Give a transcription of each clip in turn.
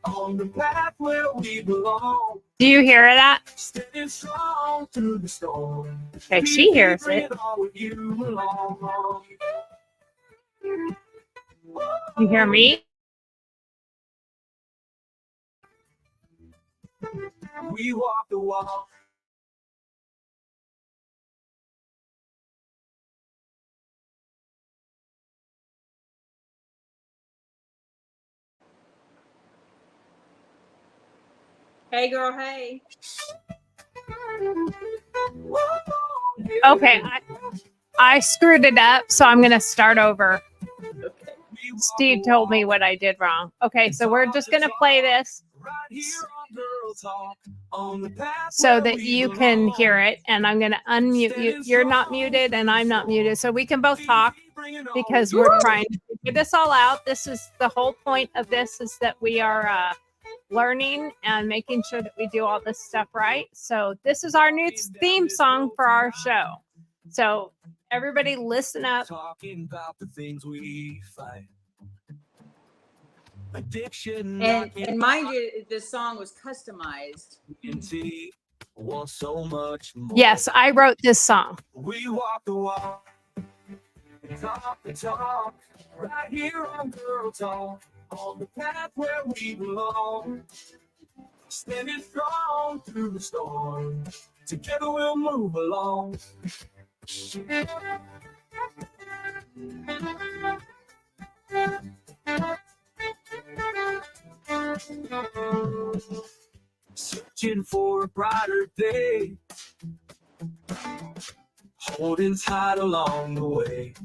On the path where we belong. Do you hear that? Standing strong through the storm. Okay, she hears Bring it. all with you along. You hear me? We walk the walk. Hey, girl, hey. Okay, I screwed it up, so I'm going to start over. Okay. Steve told me what I did wrong. Okay, so we're just going to play this so that you can hear it, and I'm going to unmute you. You're not muted, and I'm not muted, so we can both talk because we're trying to figure this all out. This is the whole point of this, is that we are learning and making sure that we do all this stuff right. So this is our new theme song for our show. So everybody listen up. Talking about the things we fight. Addiction. And mind you, this song was customized. Want so much more. Yes, I wrote this song. We walk the walk. Talk the talk. Right here on Girl Talk. On the path where we belong. Standing strong through the storm. Together we'll move along. Searching for a brighter day. Holding tight along the way.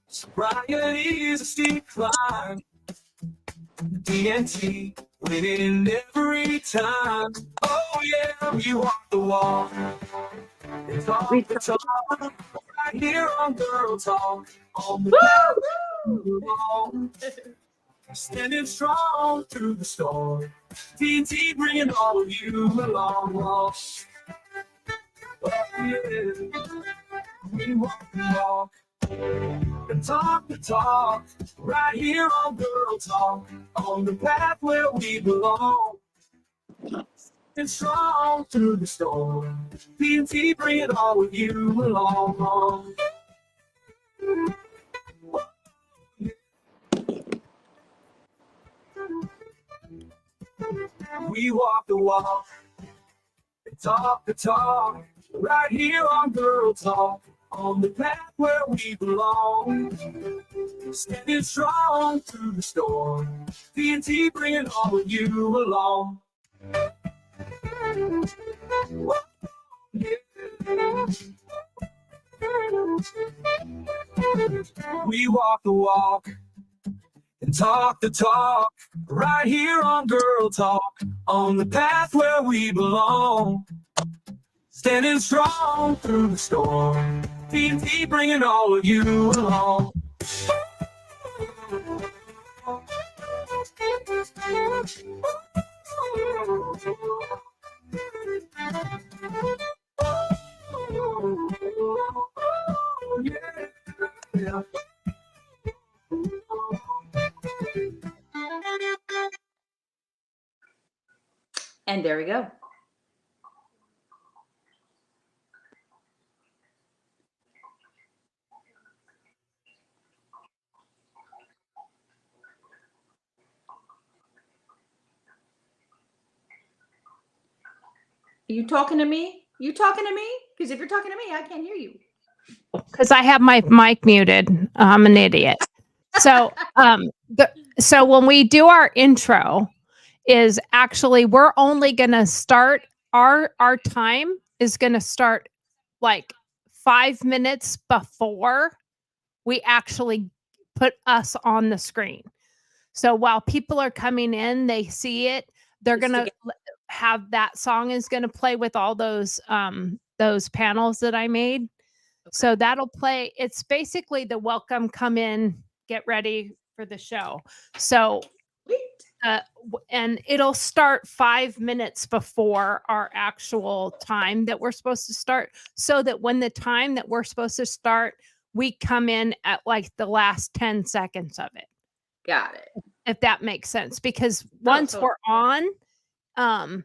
Sobriety is a steep climb. DNT winning every time. Oh yeah, we walk the walk. And talk the talk. Right here on Girl Talk. On the path. Standing strong through the storm. TNT bringing all of you along. Oh, yeah. We walk the walk. And talk the talk. Right here on Girl Talk. On the path where we belong. And strong through the storm. TNT bringing all of you along. We walk the walk and talk the talk. Right here on Girl Talk. On the path where we belong. Standing strong through the storm. TNT bringing all of you along. We walk the walk and talk the talk. Right here on Girl Talk. On the path where we belong. Standing strong through the storm. TNT bringing all of you along. Yeah. And there we go. Are you talking to me? You talking to me? Because if you're talking to me, I can't hear you. Because I have my mic muted. I'm an idiot. So so when we do our intro, is actually we're only gonna start our time is gonna start like 5 minutes before we actually put us on the screen. So while people are coming in, they see it, they're gonna have that song is gonna play with all those panels that I made. Okay. So that'll play. It's basically the welcome, come in, get ready for the show. So and it'll start 5 minutes before our actual time that we're supposed to start, so that when the time that we're supposed to start, we come in at like the last 10 seconds of it. Got it. if that makes sense, because once totally. we're on,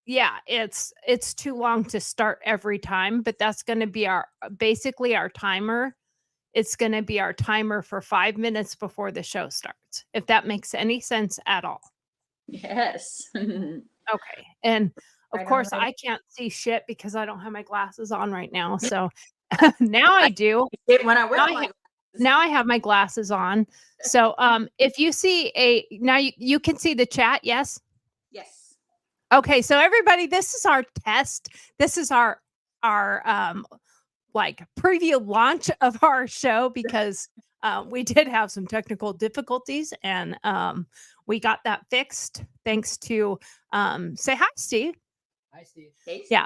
yeah, it's too long to start every time, but that's going to be our basically our timer. It's going to be our timer for 5 minutes before the show starts, if that makes any sense at all. Yes. Okay. And of Right on, course, right on. I can't see shit because I don't have my glasses on right now. So now I do. When I Now wear I, my ha- now I have my glasses on. So if you see now you can see the chat, yes? yes. Okay, so everybody, this is our test. This is our like preview launch of our show because we did have some technical difficulties and we got that fixed thanks to say hi, Steve. Hi, Steve. Hey, Yeah,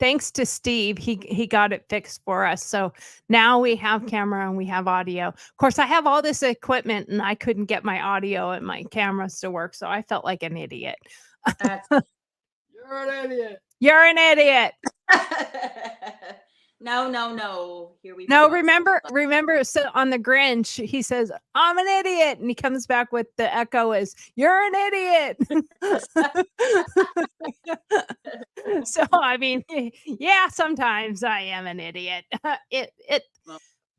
thanks to Steve, he got it fixed for us. So now we have camera and we have audio. Of course, I have all this equipment and I couldn't get my audio and my cameras to work, so I felt like an idiot. That's You're an idiot. You're an idiot. no. Here we No, go. remember, so on the Grinch, he says, "I'm an idiot," and he comes back with the echo is, "You're an idiot." So I mean, yeah, sometimes I am an idiot. It Well,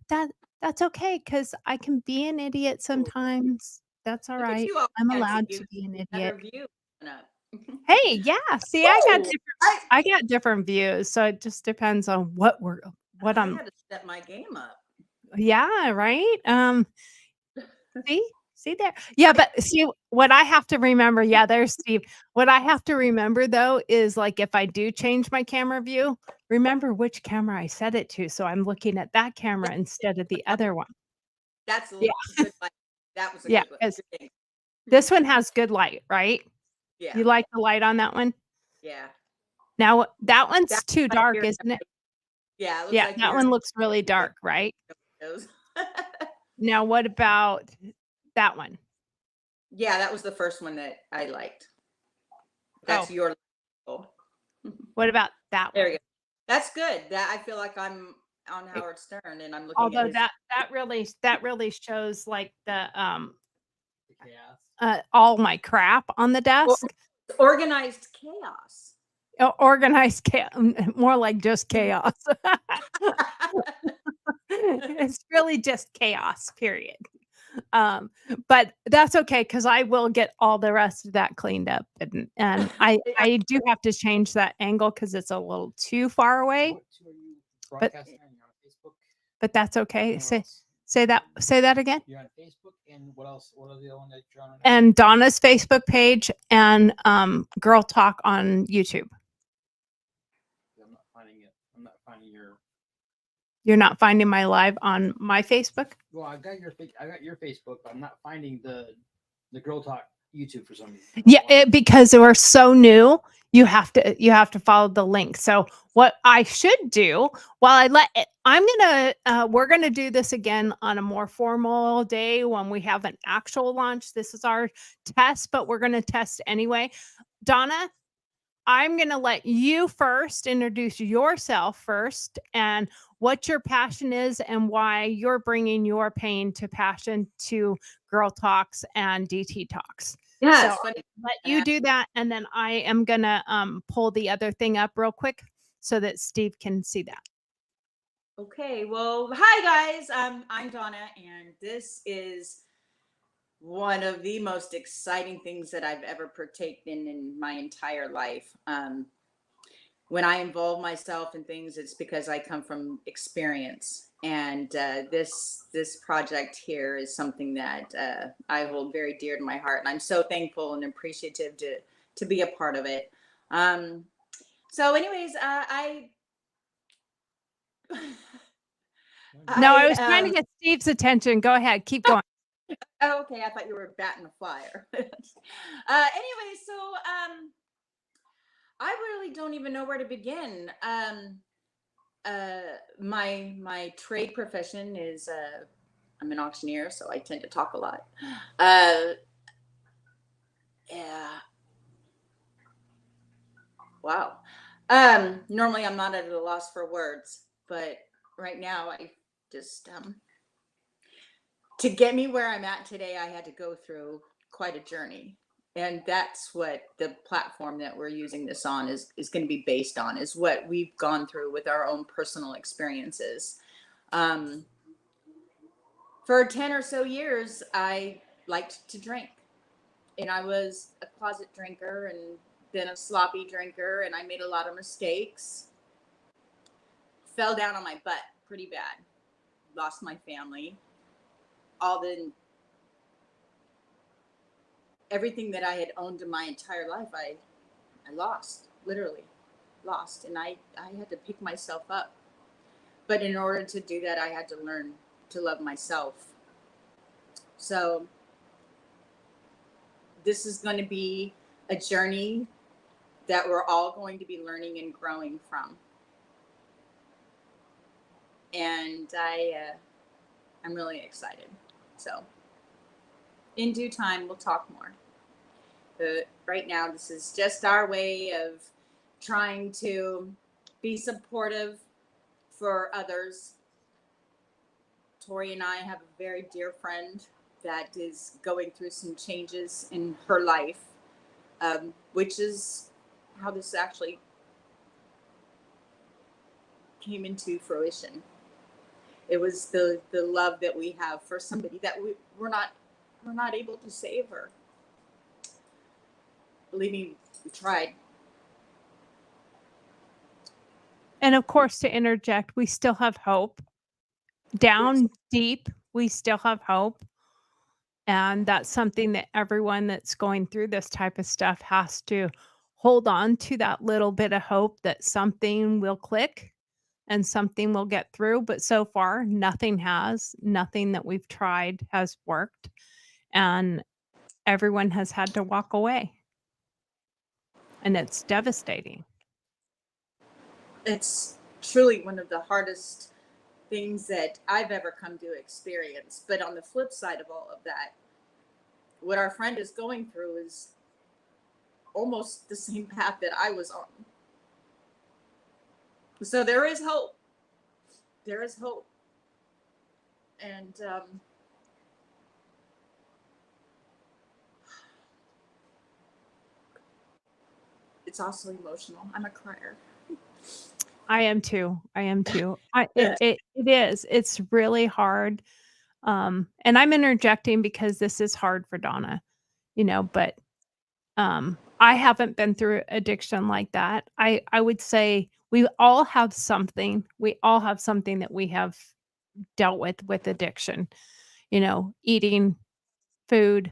that that's okay because I can be an idiot sometimes. That's all look at right. you, all I'm fancy. allowed You to be an another idiot. view coming up. Hey, yeah. See, Oh, I got different views, so it just depends on what I I'm. had to step my game up. Yeah, right. See there. Yeah, but see what I have to remember. Yeah, there's Steve. What I have to remember though is like if I do change my camera view, remember which camera I set it to. So I'm looking at that camera instead of the other one. That's a Yeah, good light. That was a yeah. good one. Because Good thing. this one has good light, right? Yeah. You like the light on that one? Yeah. Now that That one's too like dark, you're isn't it? yeah, it looks Yeah, like that you're one looks really dark, right? windows. Now what about that one? Yeah, that was the first one that I liked. Oh, That's your oh. what about that There one? we go. That's good. That I feel like I'm on It- Howard Stern and I'm looking at Although his that really shows like the The chaos. all my crap on the or- desk. organized chaos. Organized more like just chaos. It's really just chaos, period. But that's okay because I will get all the rest of that cleaned up, and I do have to change that angle because it's a little too far away. What two are you But broadcasting on? You're on Facebook? but that's okay. And where else? Say that again. You're on Facebook, and what else? What are the other one that you're on? Right now? And Donna's Facebook page and Girl Talk on YouTube. I'm not finding it. I'm not finding your. You're not finding my live on my Facebook? Well, I got your Facebook, but I'm not finding the Girl Talk YouTube for some reason. Yeah, because we're so new, you have to follow the link. So what I should do while we're gonna do this again on a more formal day when we have an actual launch. This is our test, but we're gonna test anyway. Donna, I'm going to let you first introduce yourself first and what your passion is and why you're bringing your pain to passion to Girl Talks and DT Talks. Yeah, So it's funny. let you do that. And then I am going to pull the other thing up real quick so that Steve can see that. Okay, well, hi guys. I'm Donna, and this is one of the most exciting things that I've ever partaken in my entire life. When I involve myself in things, it's because I come from experience, and this project here is something that I hold very dear to my heart, and I'm so thankful and appreciative to be a part of it. So, anyways, No, I was trying to get Steve's attention. Go ahead. Keep going. Oh, okay. I thought you were batting a flyer. Anyway, so I really don't even know where to begin. My trade profession is I'm an auctioneer, so I tend to talk a lot. Yeah. Wow. Normally I'm not at a loss for words, but right now I just to get me where I'm at today, I had to go through quite a journey. And that's what the platform that we're using this on is going to be based on, is what we've gone through with our own personal experiences. Um, for 10 or so years, I liked to drink. And I was a closet drinker and then a sloppy drinker, and I made a lot of mistakes. Fell down on my butt pretty bad. Lost my family. All the everything that I had owned in my entire life, I lost, literally lost. And I had to pick myself up. But in order to do that, I had to learn to love myself. So this is going to be a journey that we're all going to be learning and growing from. And I'm really excited. So in due time, we'll talk more. But right now, this is just our way of trying to be supportive for others. Tori and I have a very dear friend that is going through some changes in her life, which is how this actually came into fruition. It was the love that we have for somebody that we're not able to save her. Believe me, we tried. And of course, to interject, we still have hope. Down deep, we still have hope. And that's something that everyone that's going through this type of stuff has to hold on to, that little bit of hope that something will click and something will get through. But so far, nothing has. Nothing that we've tried has worked. And everyone has had to walk away. And it's devastating. It's truly one of the hardest things that I've ever come to experience. But on the flip side of all of that, what our friend is going through is almost the same path that I was on. So there is hope. There is hope. And it's also emotional. I'm a crier. I am too. It is. It's really hard. And I'm interjecting because this is hard for Donna, but I haven't been through addiction like that. I would say we all have something. We all have something that we have dealt with addiction. Eating food,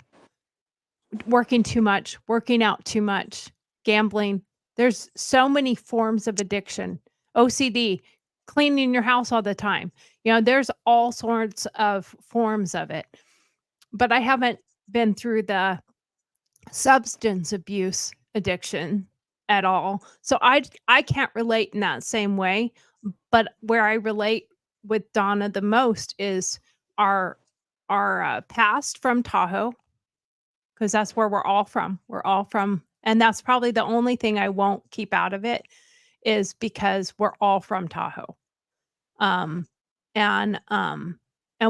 working too much, working out too much, gambling. There's so many forms of addiction. OCD, cleaning your house all the time. There's all sorts of forms of it. But I haven't been through the substance abuse addiction at all. So I can't relate in that same way, but where I relate with Donna the most is our past from Tahoe, because that's where we're all from. We're all from, and that's probably the only thing I won't keep out of it, is because we're all from Tahoe. Um, and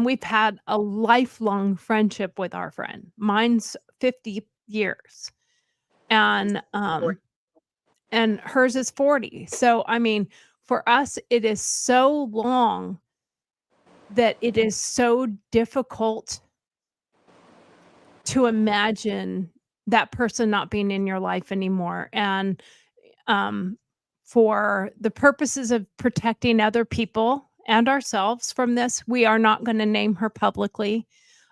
we've had a lifelong friendship with our friend. Mine's 50 years. And hers is 40. So I mean, for us, it is so long that it is so difficult to imagine that person not being in your life anymore. And for the purposes of protecting other people and ourselves from this, we are not going to name her publicly.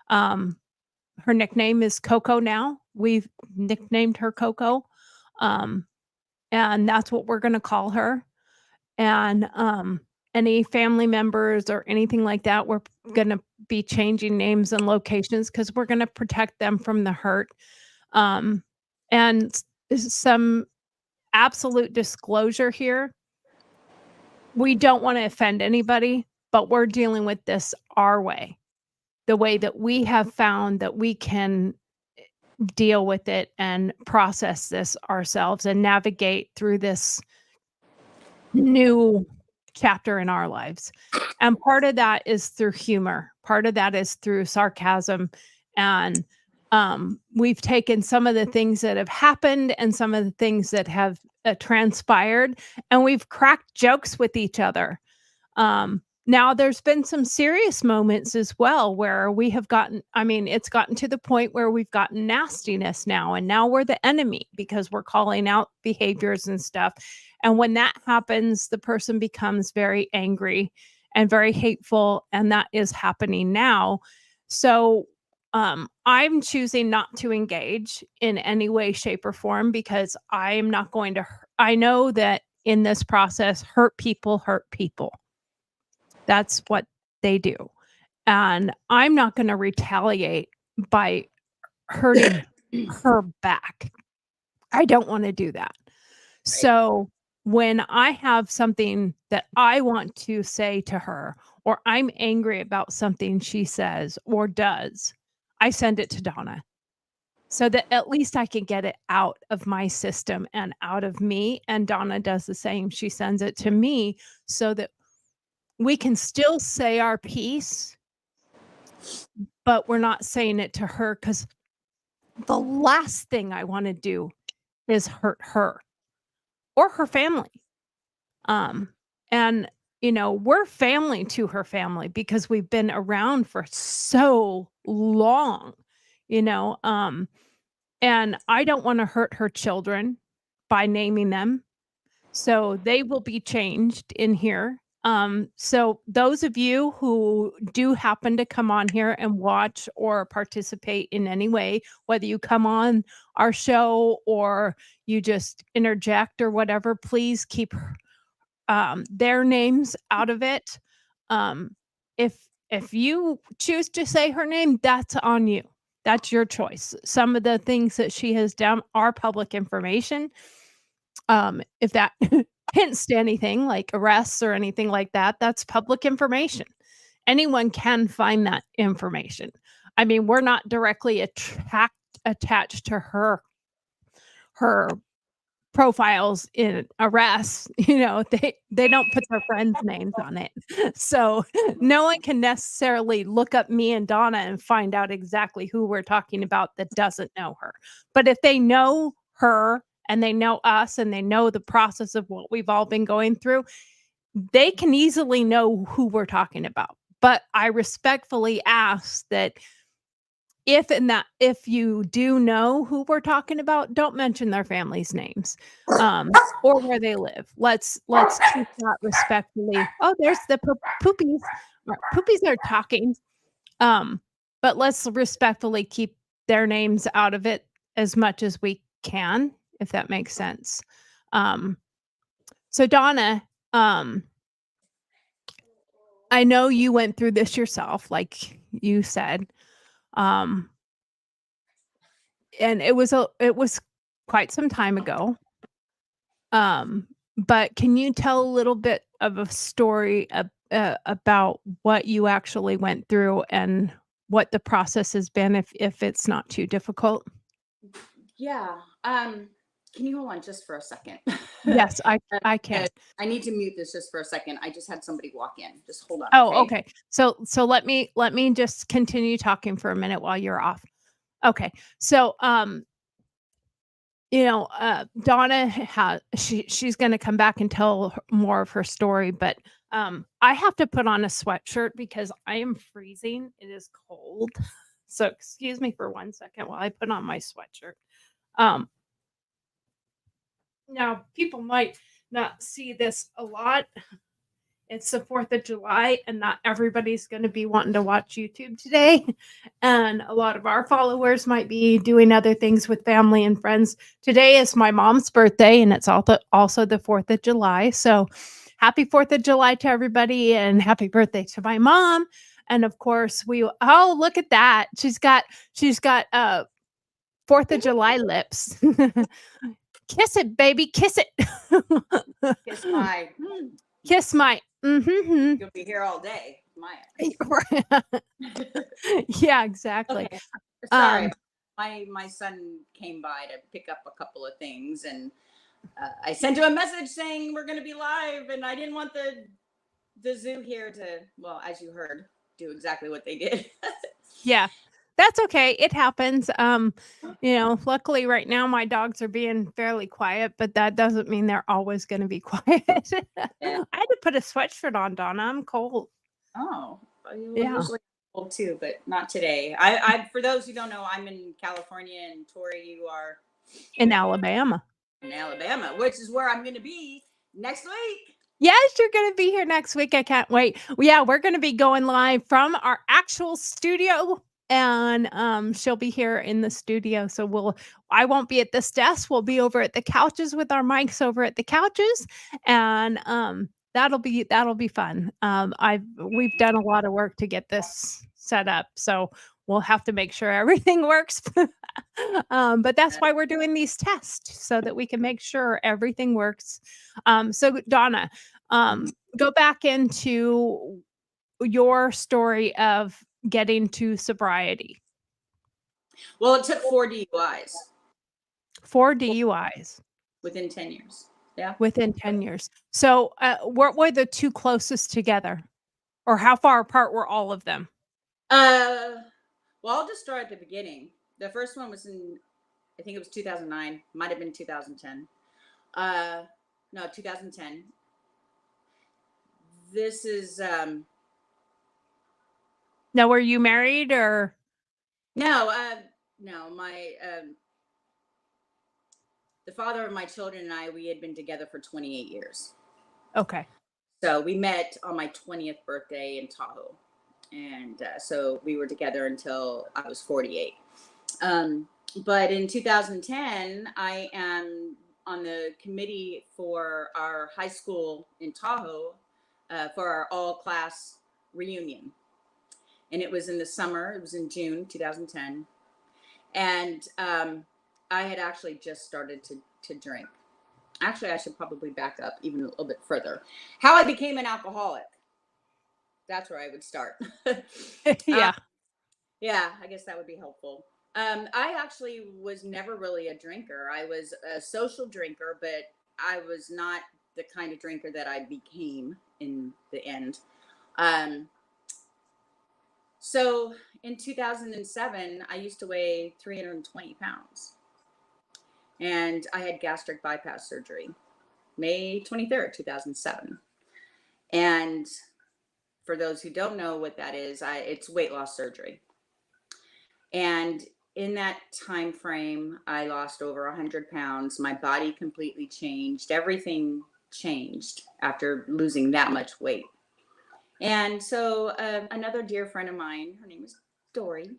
Her nickname is Coco now. We've nicknamed her Coco. And that's what we're going to call her. And any family members or anything like that, we're going to be changing names and locations because we're going to protect them from the hurt. And some absolute disclosure here. We don't want to offend anybody, but we're dealing with this our way, the way that we have found that we can deal with it and process this ourselves and navigate through this new chapter in our lives. And part of that is through humor. Part of that is through sarcasm and We've taken some of the things that have happened and some of the things that have transpired, and we've cracked jokes with each other. Now there's been some serious moments as well where we have gotten, I mean, it's gotten to the point where we've gotten nastiness now, and now we're the enemy because we're calling out behaviors and stuff. And when that happens, the person becomes very angry and very hateful, and that is happening now. So I'm choosing not to engage in any way, shape, or form because I'm not going to, I know that in this process, hurt people hurt people. That's what they do. And I'm not going to retaliate by hurting her back. I don't want to do that. So when I have something that I want to say to her, or I'm angry about something she says or does, I send it to Donna so that at least I can get it out of my system and out of me. And Donna does the same. She sends it to me so that we can still say our piece, but we're not saying it to her because the last thing I want to do is hurt her or her family. And we're family to her family because we've been around for so long, you know. And I don't want to hurt her children by naming them. So they will be changed in here. So those of you who do happen to come on here and watch or participate in any way, whether you come on our show or you just interject or whatever, please keep their names out of it. If you choose to say her name, that's on you. That's your choice. Some of the things that she has done are public information. If that hints to anything like arrests or anything like that, that's public information. Anyone can find that information. I mean, we're not directly attached to her profiles in arrests. They don't put their friends' names on it. So no one can necessarily look up me and Donna and find out exactly who we're talking about that doesn't know her. But if they know her and they know us and they know the process of what we've all been going through, they can easily know who we're talking about. But I respectfully ask that if you do know who we're talking about, don't mention their families' names, or where they live. Let's keep that respectfully. Oh, there's the poopies. Poopies are talking. But let's respectfully keep their names out of it as much as we can, if that makes sense. So Donna, I know you went through this yourself, like you said. And it was quite some time ago. But can you tell a little bit of a story about what you actually went through and what the process has been, if it's not too difficult? Yeah. Can you hold on just for a second? Yes, I can. I need to mute this just for a second. I just had somebody walk in. Just hold on. Oh, okay. So let me just continue talking for a minute while you're off. Okay. So Donna she's going to come back and tell more of her story, but I have to put on a sweatshirt because I am freezing. It is cold. So excuse me for 1 second while I put on my sweatshirt. Now people might not see this a lot. It's the 4th of July and not everybody's going to be wanting to watch YouTube today. And a lot of our followers might be doing other things with family and friends. Today is my mom's birthday and it's also the 4th of July. So happy 4th of July to everybody and happy birthday to my mom. And of course oh, look at that. She's got 4th of July lips. Kiss it, baby. Kiss it. Kiss my. Kiss my. You'll be here all day. Yeah, exactly. Okay. Sorry, my son came by to pick up a couple of things, and I sent him a message saying we're going to be live, and I didn't want the zoo here to, well, as you heard, do exactly what they did. Yeah, That's okay. It happens. Luckily right now my dogs are being fairly quiet, but that doesn't mean they're always going to be quiet. Yeah. I had to put a sweatshirt on, Donna. I'm cold. Oh, well, Yeah. usually cold too, but not today. I for those who don't know, I'm in California, and Tori, you are In Alabama. in Alabama, which is where I'm going to be next week. Yes, you're going to be here next week. I can't wait. Yeah, we're going to be going live from our actual studio, and she'll be here in the studio. So I won't be at this desk. We'll be over at the couches with our mics over at the couches, and that'll be fun. We've done a lot of work to get this set up, so we'll have to make sure everything works. But that's why we're doing these tests, so that we can make sure everything works. So Donna, go back into your story of getting to sobriety. Well, it took 4 DUIs. 4 DUIs within 10 years. Yeah. within 10 years. So, what were the 2 closest together? Or how far apart were all of them? Well, I'll just start at the beginning. The first one was I think it was 2009. Might have been 2010. No, 2010. This is Now, were you married or? no, my the father of my children and we had been together for 28 years. Okay. So we met on my 20th birthday in Tahoe. And so we were together until I was 48. But in 2010, I am on the committee for our high school in Tahoe for our all-class reunion. And it was in the summer. It was in June 2010. And I had actually just started to drink. Actually, I should probably back up even a little bit further. How I became an alcoholic. That's where I would start. Yeah. Yeah, I guess that would be helpful. I actually was never really a drinker. I was a social drinker, but I was not the kind of drinker that I became in the end. So in 2007, I used to weigh 320 pounds. And I had gastric bypass surgery, May 23rd, 2007. And for those who don't know what that is, it's weight loss surgery. And in that time frame, I lost over 100 pounds. My body completely changed. Everything changed after losing that much weight. And so another dear friend of mine, her name is Dory,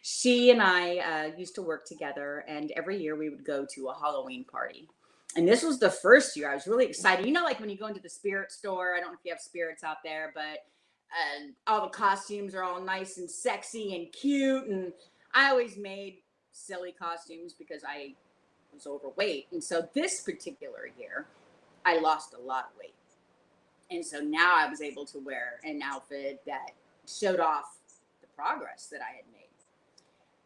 she and I used to work together, and every year we would go to a Halloween party. And this was the first year I was really excited. You know, like when you go into the spirit store, I don't know if you have spirits out there, but all the costumes are all nice and sexy and cute. And I always made silly costumes because I was overweight. And so this particular year, I lost a lot of weight. And so now I was able to wear an outfit that showed off the progress that I had made.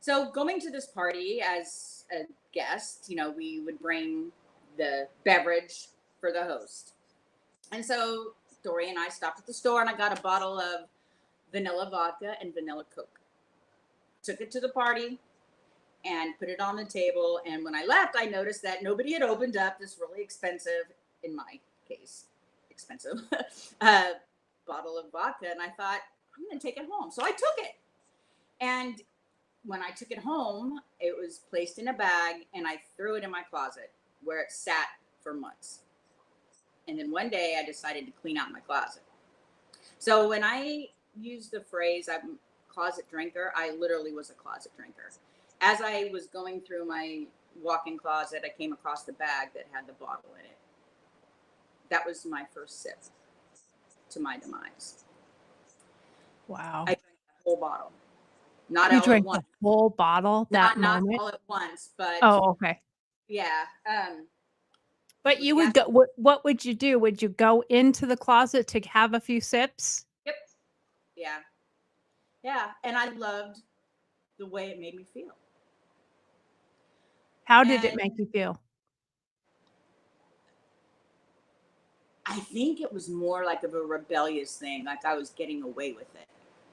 So going to this party as a guest, we would bring the beverage for the host. And so Dory and I stopped at the store, and I got a bottle of vanilla vodka and vanilla Coke. Took it to the party and put it on the table. And when I left, I noticed that nobody had opened up this really expensive, in my case, expensive bottle of vodka. And I thought, I'm going to take it home. So I took it. And when I took it home, it was placed in a bag, and I threw it in my closet where it sat for months. And then one day I decided to clean out my closet. So when I use the phrase I'm a closet drinker, I literally was a closet drinker. As I was going through my walk-in closet, I came across the bag that had the bottle in it. That was my first sip to my demise. Wow. I drank the whole bottle. Not You all at drank the once. whole bottle that Not moment? all at once, but Oh, okay. yeah. But you would go, what would you do? Would you go into the closet to have a few sips? Yep. Yeah. Yeah. And I loved the way it made me feel. How did it make you feel? I think it was more like of a rebellious thing. Like I was getting away with it.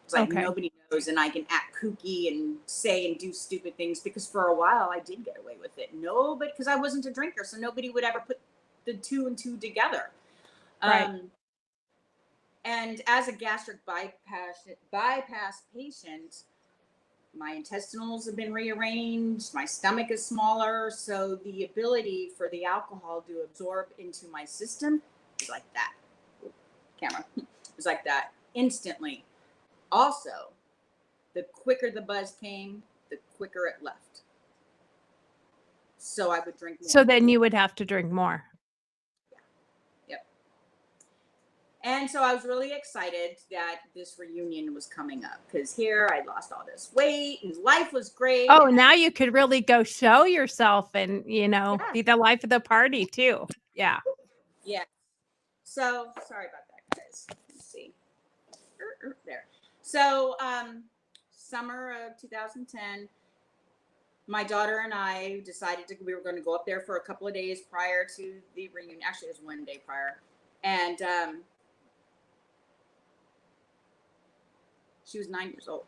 It's like Okay. nobody knows, and I can act kooky and say and do stupid things, because for a while I did get away with it. Nobody, because I wasn't a drinker, so nobody would ever put the two and two together. Right. And as a gastric bypass patient, my intestinals have been rearranged, my stomach is smaller, so the ability for the alcohol to absorb into my system is like that. Camera. It was like that instantly. Also, the quicker the buzz came, the quicker it left. So I would drink more. So then you would have to drink more. Yep. And so I was really excited that this reunion was coming up, because here I lost all this weight and life was great. Oh, now you could really go show yourself and, you know, Yeah. be the life of the party too. Yeah. Yeah. So sorry about that, guys. Let's see. There. So summer of 2010, my daughter and I decided we were going to go up there for a couple of days prior to the reunion. Actually, it was one day prior. And she was 9 years old.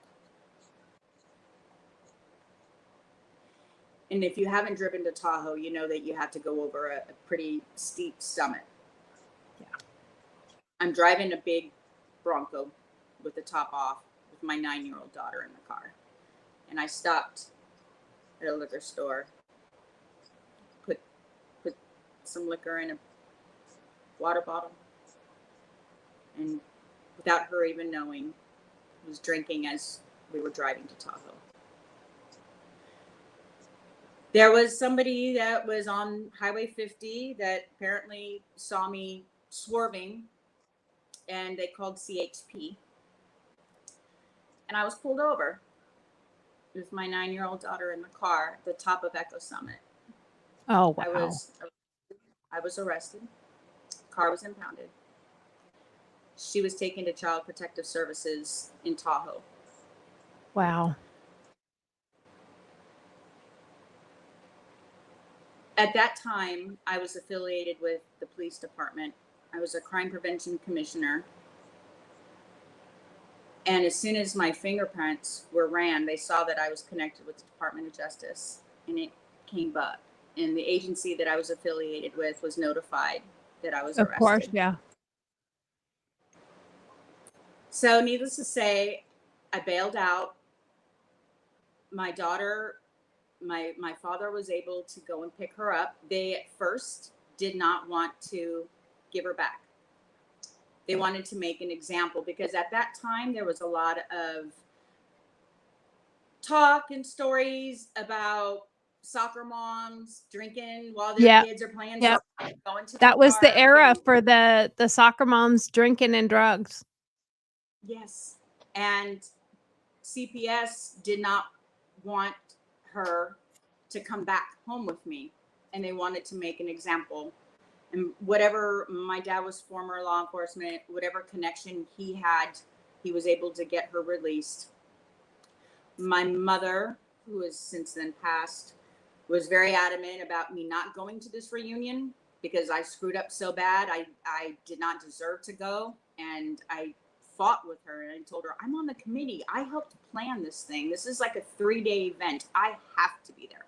And if you haven't driven to Tahoe, you know that you have to go over a pretty steep summit. Yeah. I'm driving a big Bronco with the top off with my 9-year-old daughter in the car. And I stopped at a liquor store, put some liquor in a water bottle, and without her even knowing, was drinking as we were driving to Tahoe. There was somebody that was on Highway 50 that apparently saw me swerving, and they called CHP. And I was pulled over with my 9-year-old daughter in the car at the top of Echo Summit. Oh, wow. I was arrested. Car was impounded. She was taken to Child Protective Services in Tahoe. Wow. At that time, I was affiliated with the police department. I was a crime prevention commissioner. And as soon as my fingerprints were ran, they saw that I was connected with the Department of Justice, and it came up. And the agency that I was affiliated with was notified that I was arrested. Of course, yeah. So needless to say, I bailed out. My daughter, my father was able to go and pick her up. They at first did not want to give her back. They wanted to make an example, because at that time there was a lot of talk and stories about soccer moms drinking while their kids are playing Yep. soccer, going to That was the park era and- for the soccer moms drinking and drugs. Yes. And CPS did not want her to come back home with me, and they wanted to make an example. And whatever, my dad was former law enforcement, whatever connection he had, he was able to get her released. My mother, who has since then passed, was very adamant about me not going to this reunion, because I screwed up so bad. I did not deserve to go. And I fought with her, and I told her, I'm on the committee. I helped plan this thing. This is like a 3-day event. I have to be there.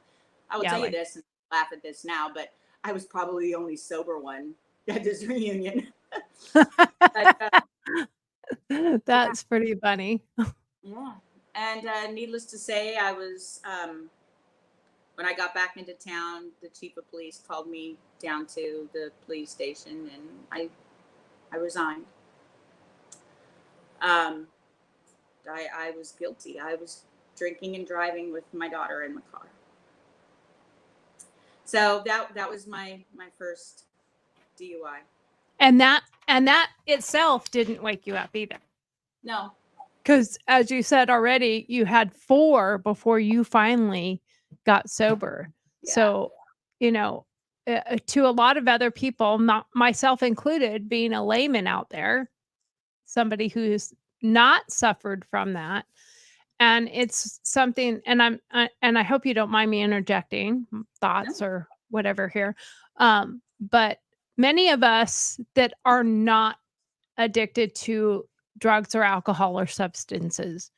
I will tell you this and laugh at this now, but I was probably the only sober one at this reunion. But, That's pretty funny. yeah. And needless to say, I was, when I got back into town, the chief of police called me down to the police station, and I resigned. I was guilty. I was drinking and driving with my daughter in the car. So that was my first DUI. And that itself didn't wake you up either. No. Because as you said already, you had 4 before you finally got sober. Yeah. So, you know, to a lot of other people, not myself included, being a layman out there, somebody who's not suffered from that, and it's something. And I hope you don't mind me interjecting thoughts or whatever here. But many of us that are not addicted to drugs or alcohol or substances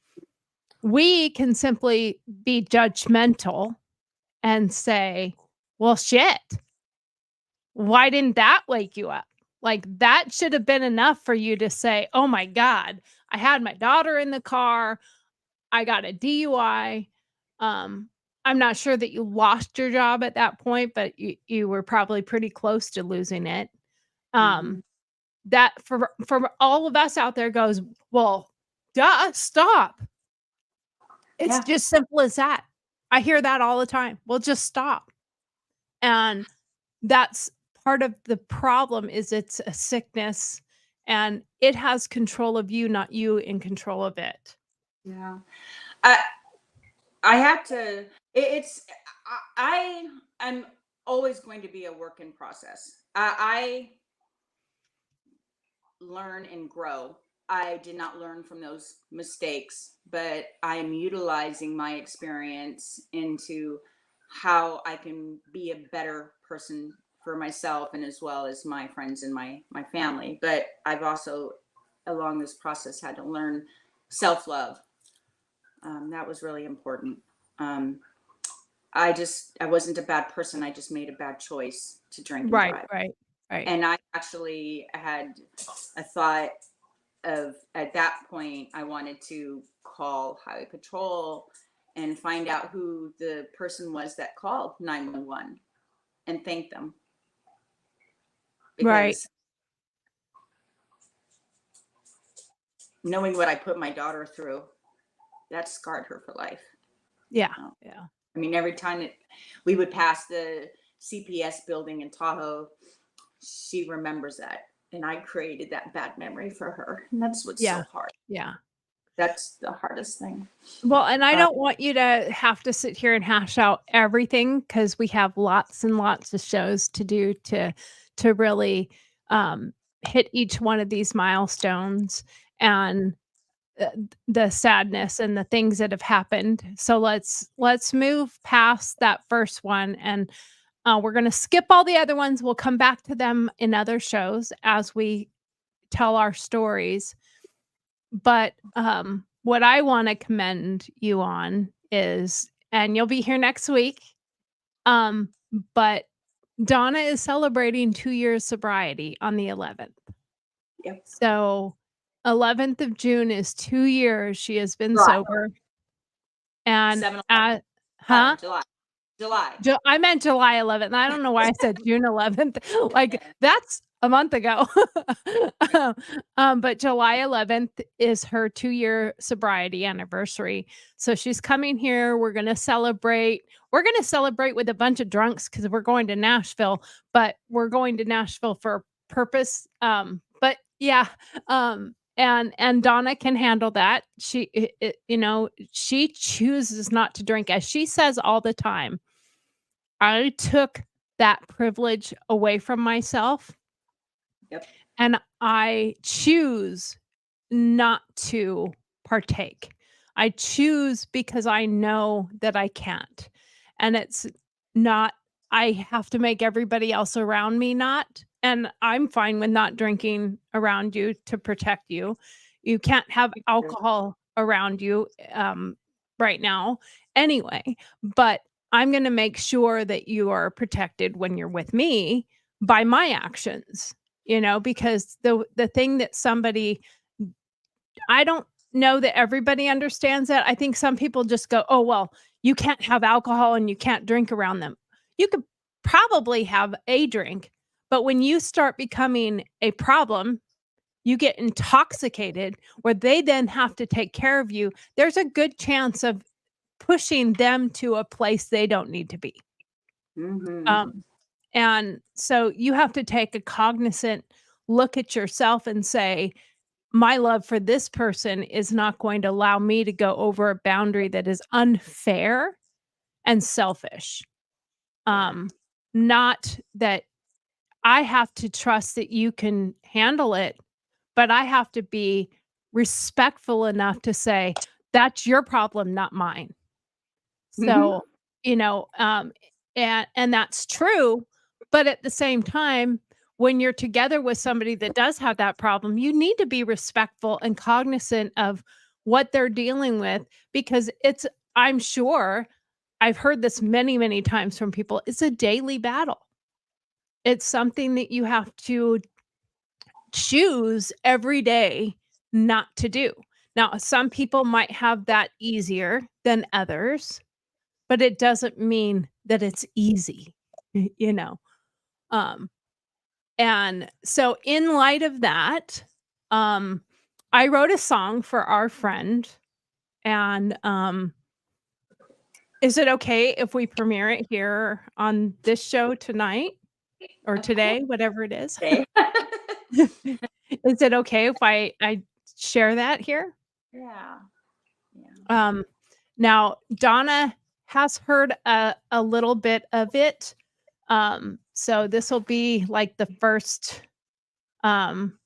we can simply be judgmental and say, well, shit, why didn't that wake you up? Like, that should have been enough for you to say, oh my God, I had my daughter in the car. I got a DUI. Um, I'm not sure that you lost your job at that point, but you were probably pretty close to losing it. Mhm. That for all of us out there goes, well, duh, stop. It's Yeah. just simple as that. I hear that all the time. Well, just stop. And that's part of the problem is it's a sickness and it has control of you, not you in control of it. Yeah. I I have to. It's I'm always going to be a work in process. I learn and grow. I did not learn from those mistakes, but I am utilizing my experience into how I can be a better person for myself and as well as my friends and my family. But I've also along this process had to learn self-love. That was really important. Um, I wasn't a bad person. I just made a bad choice to drink and Right, drive. right, right. And I actually had a thought of at that point I wanted to call highway patrol and find out who the person was that called 911 and thank them Right. because knowing what I put my daughter through, that scarred her for life. Yeah. Oh, Yeah. I mean, every time we would pass the CPS building in Tahoe, she remembers that. And I created that bad memory for her. And that's what's Yeah. so hard. Yeah. That's the hardest thing. Well, and I Uh, don't want you to have to sit here and hash out everything because we have lots and lots of shows to do to really hit each one of these milestones and the sadness and the things that have happened. So let's move past that first one and we're going to skip all the other ones. We'll come back to them in other shows as we tell our stories. But, what I wanna commend you on is and you'll be here next week, um, but Donna is celebrating 2 years sobriety on the 11th. yep. So, 11th of June is 2 years she has been July, sober, and 7 at Huh? 11, July. July. I meant July 11th. I don't know why I said June 11th. Like, Yeah. that's a month ago. But July 11th is her 2-year sobriety anniversary. So she's coming here. We're gonna celebrate. We're gonna celebrate with a bunch of drunks because we're going to Nashville, but we're going to Nashville for a purpose. But yeah, and Donna can handle that. She chooses not to drink, as she says all the time. I took that privilege away from myself, Yep. and I choose not to partake. I choose because I know that I can't. And it's not, I have to make everybody else around me not. And I'm fine with not drinking around you to protect you. You can't have alcohol around you right now anyway. But I'm going to make sure that you are protected when you're with me by my actions, because the thing that somebody I don't know that everybody understands that. I think some people just go, "Oh, well, you can't have alcohol and you can't drink around them." You could probably have a drink, but when you start becoming a problem, you get intoxicated where they then have to take care of you. There's a good chance of pushing them to a place they don't need to be. Mm-hmm. Um, and so you have to take a cognizant look at yourself and say, my love for this person is not going to allow me to go over a boundary that is unfair and selfish. Yeah. Not that I have to trust that you can handle it, but I have to be respectful enough to say, that's your problem, not mine. Mm-hmm. So, you know, um, and that's true, but at the same time, when you're together with somebody that does have that problem, you need to be respectful and cognizant of what they're dealing with, because I'm sure I've heard this many, many times from people. It's a daily battle. It's something that you have to choose every day not to do. Now, some people might have that easier than others, but it doesn't mean that it's easy, you know? Um, and so in light of that, um, I wrote a song for our friend, and, is it okay if we premiere it here on this show tonight or Of course. today, whatever it is? Okay. Is it okay if I share that here? Yeah. Yeah. Now Donna has heard a little bit of it. So this will be like the first time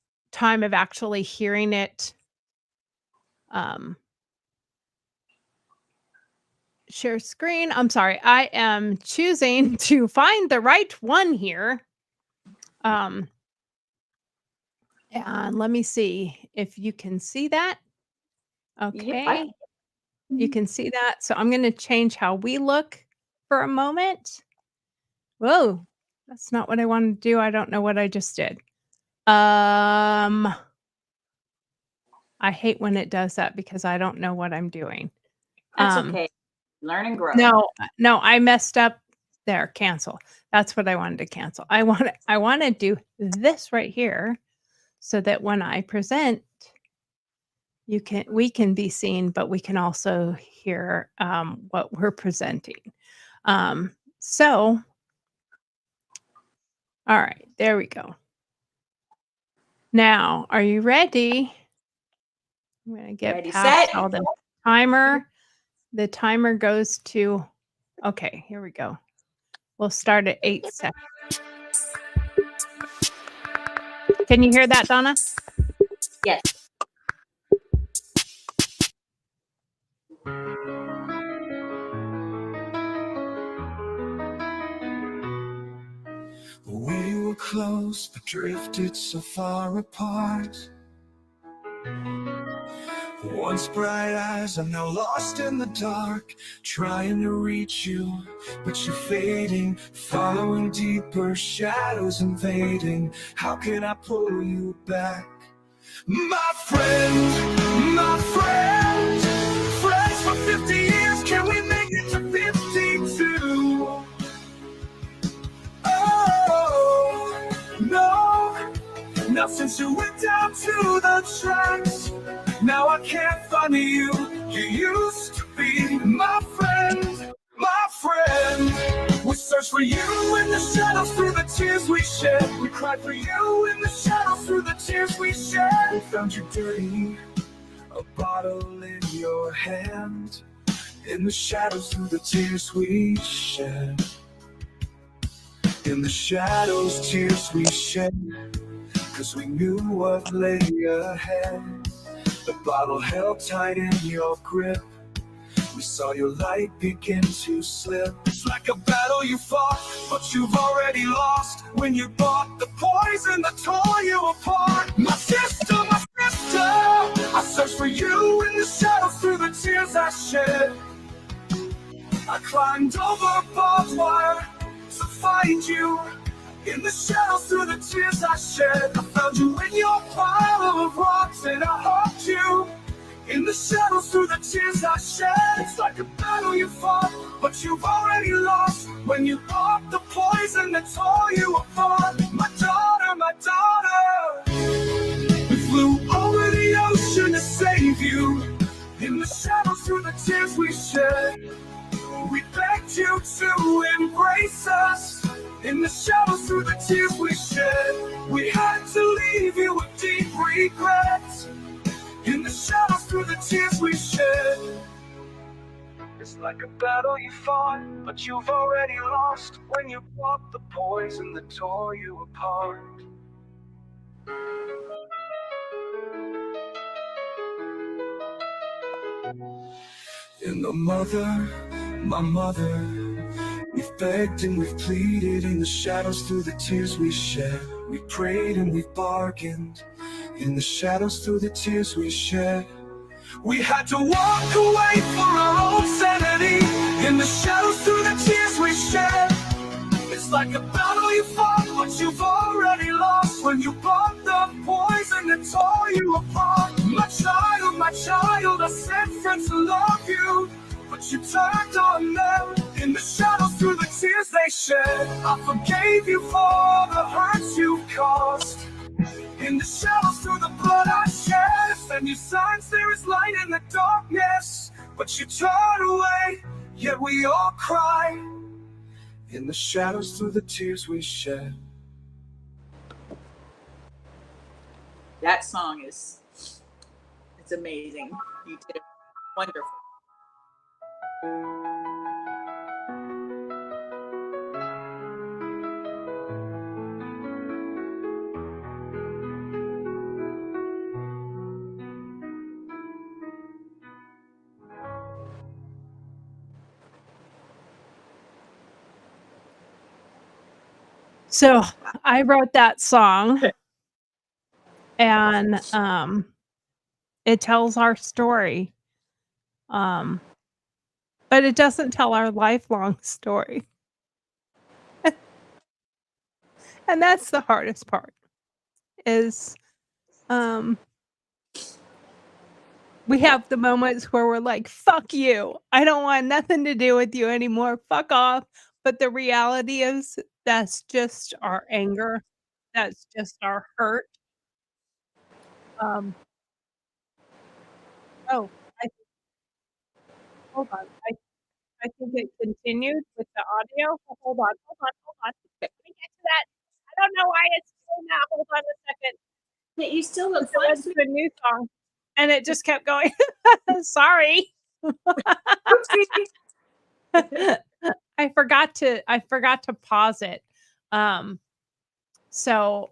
of actually hearing it. Share screen. I'm sorry. I am choosing to find the right one here. And let me see if you can see that. Yep, Okay. You can see that. So I'm going to change how we look for a moment. Whoa, that's not what I wanted to do. I don't know what I just did. I hate when it does that because I don't know what I'm doing. That's okay. Learn and grow. No, I messed up there. Cancel. That's what I wanted to cancel. I want to do this right here so that when I present, we can be seen, but we can also hear what we're presenting. So, all right, there we go. Now, are you ready? I'm going to get Ready, past set. all the timer. The timer goes to, okay, here we go. We'll start at 8 seconds. Can you hear that, Donna? Yes. We were close, but drifted so far apart. Once bright eyes, I'm now lost in the dark, trying to reach you, but you're fading, following deeper shadows invading. How can I pull you back? My friend, friends for 50 years, can we make it to 52? Oh, no. Now since you went down to the tracks, now I can't find you. You used to be my friend, my friend. We searched for you in the shadows through the tears we shed. We cried for you in the shadows through the tears we shed. We found you dirty, a bottle in your hand, in the shadows through the tears we shed. In the shadows, tears we shed, 'cause we knew what lay ahead. The bottle held tight in your grip. We saw your light begin to slip. It's like a battle you fought, but you've already lost. When you bought the poison that tore you apart. My sister, I searched for you in the shadows through the tears I shed. I climbed over barbed wire to find you. In the shadows through the tears I shed, I found you in your pile of rocks and I hugged you. In the shadows through the tears I shed, it's like a battle you fought, but you've already lost. When you bought the poison that tore you apart. My daughter, we flew over the ocean to save you. In the shadows through the tears we shed, we begged you to embrace us. In the shadows through the tears we shed, we had to leave you with deep regrets. In the shadows through the tears we shed, it's like a battle you fought, but you've already lost. When you bought the poison that tore you apart. In the my mother, we've begged and we've pleaded in the shadows through the tears we shed. We prayed and we've bargained in the shadows through the tears we shed. We had to walk away for our own sanity. In the shadows, through the tears we shed. It's like a battle you fought, but you've already lost. When you bought the poison that tore you apart. My child, I sent friends to love you, but you turned on them. In the shadows, through the tears they shed. I forgave you for the hurts you've caused. In the shadows, through the blood I shed. Send you signs there is light in the darkness, but you turn away, yet we all cry. In the shadows, through the tears we shed. That song is, it's amazing. You did it wonderful. So I wrote that song, and it tells our story. But it doesn't tell our lifelong story. And that's the hardest part is we have the moments where we're like, fuck you. I don't want nothing to do with you anymore. Fuck off. But the reality is that's just our anger. That's just our hurt. Oh, I hold on. I think it continued with the audio. Hold on. Let me get to that. I don't know why it's doing that. Hold on a second. But you still look It went fine. to a new song, and it just kept going. Sorry. I forgot to pause it. So,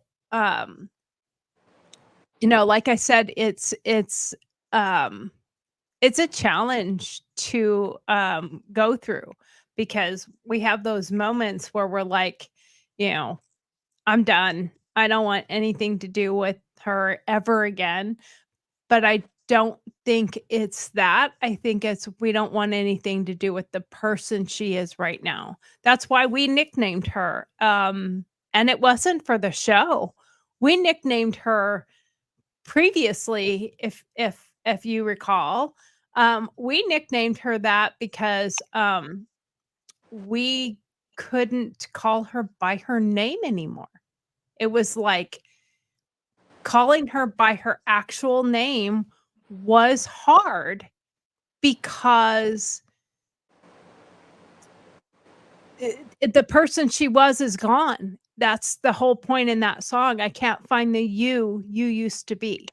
like I said, it's a challenge to go through because we have those moments where we're like, I'm done. I don't want anything to do with her ever again. But I don't think it's that. I think it's we don't want anything to do with the person she is right now. That's why we nicknamed her. And it wasn't for the show. We nicknamed her previously, if you recall. We nicknamed her that because we couldn't call her by her name anymore. It was like calling her by her actual name was hard because the person she was is gone. That's the whole point in that song. I can't find the you used to be.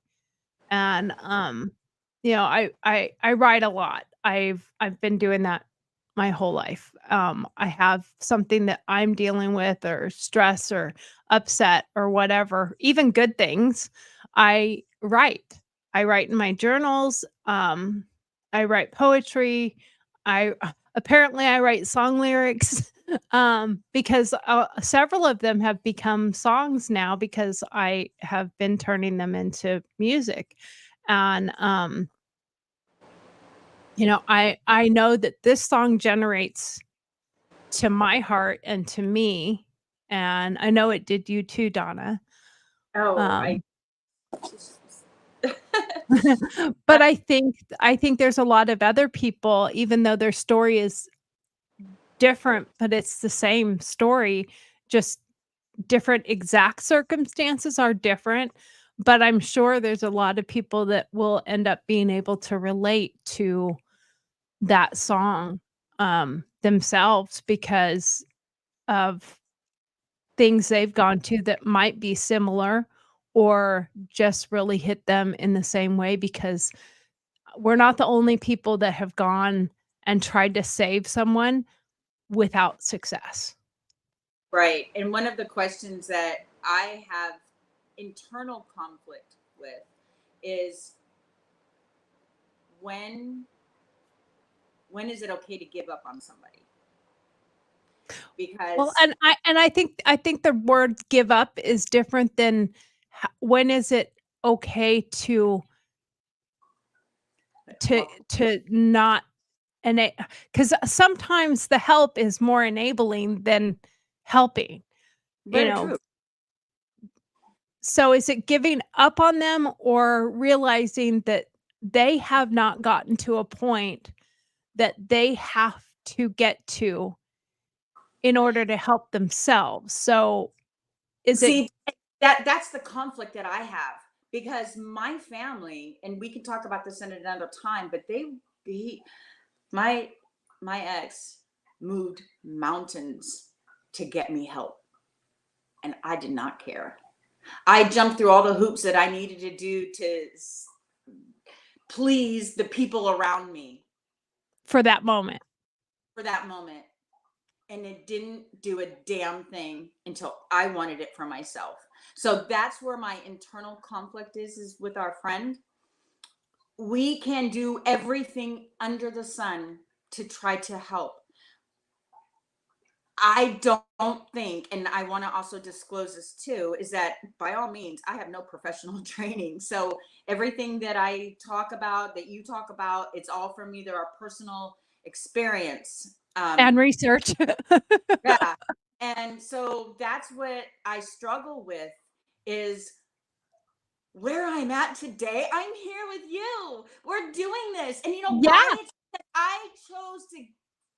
And I write a lot. I've been doing that my whole life. I have something that I'm dealing with or stress or upset or whatever, even good things. I write. I write in my journals. I write poetry. I apparently I write song lyrics because several of them have become songs now because I have been turning them into music. And I know that this song generates to my heart and to me, and I know it did you too, Donna. Oh, But I think there's a lot of other people, even though their story is different, but it's the same story, just different exact circumstances are different. But I'm sure there's a lot of people that will end up being able to relate to that song themselves because of things they've gone to that might be similar or just really hit them in the same way because we're not the only people that have gone and tried to save someone without success. right. And one of the questions that I have internal conflict with is when is it okay to give up on somebody? Because Well, and I think the word give up is different than when is it okay to to not because sometimes the help is more enabling than helping, you Very know. true. So is it giving up on them or realizing that they have not gotten to a point that they have to get to in order to help themselves? So is it See, that's the conflict that I have because my family, and we can talk about this in another time, but he, my my ex moved mountains to get me help, and I did not care. I jumped through all the hoops that I needed to do to please the people around me for that moment? for that moment. And it didn't do a damn thing until I wanted it for myself. So that's where my internal conflict is with our friend. We can do everything under the sun to try to help. I don't think, and I want to also disclose this too, is that by all means, I have no professional training. So everything that I talk about, that you talk about, it's all from either our personal experience. And research. Yeah. And so that's what I struggle with is where I'm at today. I'm here with you. We're doing this. And you know Yeah, why? It's that I chose to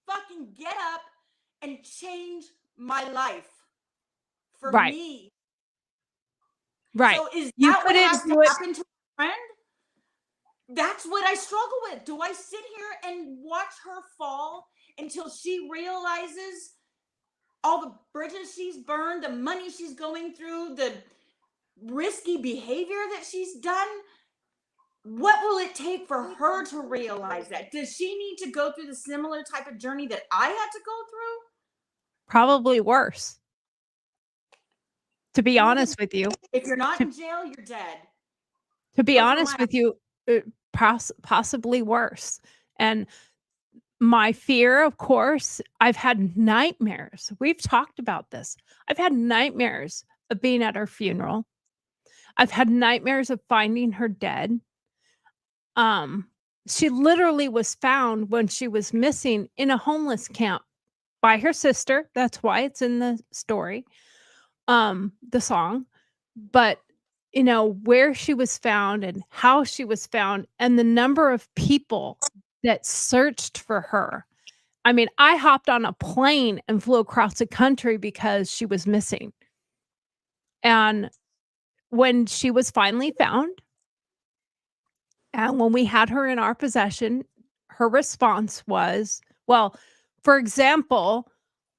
fucking get up and change my life for right, me. right. So is You that what couldn't has to do it happen to a friend? That's what I struggle with. Do I sit here and watch her fall until she realizes all the bridges she's burned, the money she's going through, the risky behavior that she's done? What will it take for her to realize that? Does she need to go through the similar type of journey that I had to go probably worse, to be through? honest with you. If you're not To in jail, you're dead. to be Those were honest my with you, possibly worse. And my fear, of course, I've had nightmares. We've talked about this. I've had nightmares of being at her funeral. I've had nightmares of finding her dead. Um, she literally was found when she was missing in a homeless camp by her sister. That's why it's in the story, the song. But where she was found and how she was found and the number of people that searched for her. I mean, I hopped on a plane and flew across the country because she was missing. And when she was finally found, and when we had her in our possession, her response was, well, for example,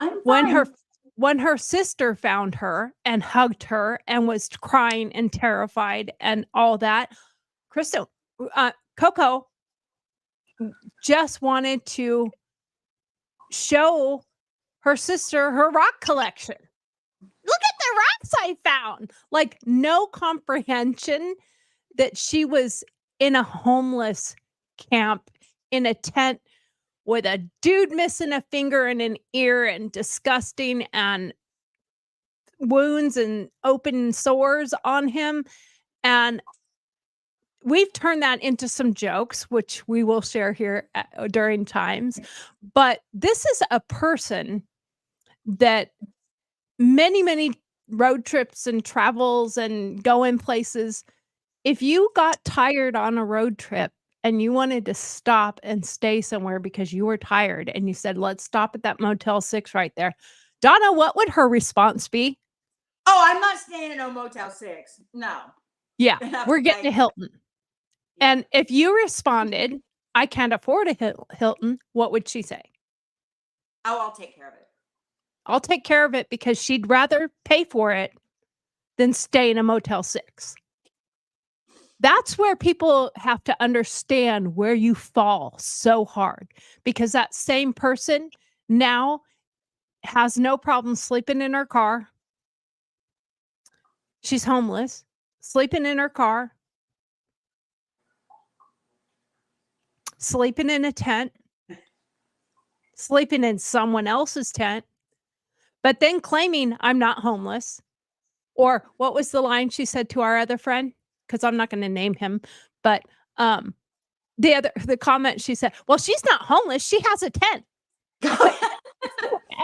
I'm when fine. her sister found her and hugged her and was crying and terrified and all that, Crystal, Coco just wanted to show her sister her rock collection. Look at the rocks I found. Like, no comprehension that she was in a homeless camp in a tent with a dude missing a finger and an ear and disgusting and wounds and open sores on him. And we've turned that into some jokes, which we will share here during times. But this is a person that many, many road trips and travels and going places. If you got tired on a road trip and you wanted to stop and stay somewhere because you were tired and you said, let's stop at that Motel 6 right there. Donna, what would her response be? Oh, I'm not staying in a Motel 6. No. Yeah, And I'm we're getting like, to Hilton. yeah. And if you responded, I can't afford a Hilton, what would she say? Oh, I'll take care of it. I'll take care of it because she'd rather pay for it than stay in a Motel 6. That's where people have to understand where you fall so hard because that same person now has no problem sleeping in her car. She's homeless, sleeping in her car, sleeping in a tent, sleeping in someone else's tent, but then claiming I'm not homeless. Or what was the line she said to our other friend? Because I'm not going to name him, but the comment she said, well, she's not homeless. She has a tent.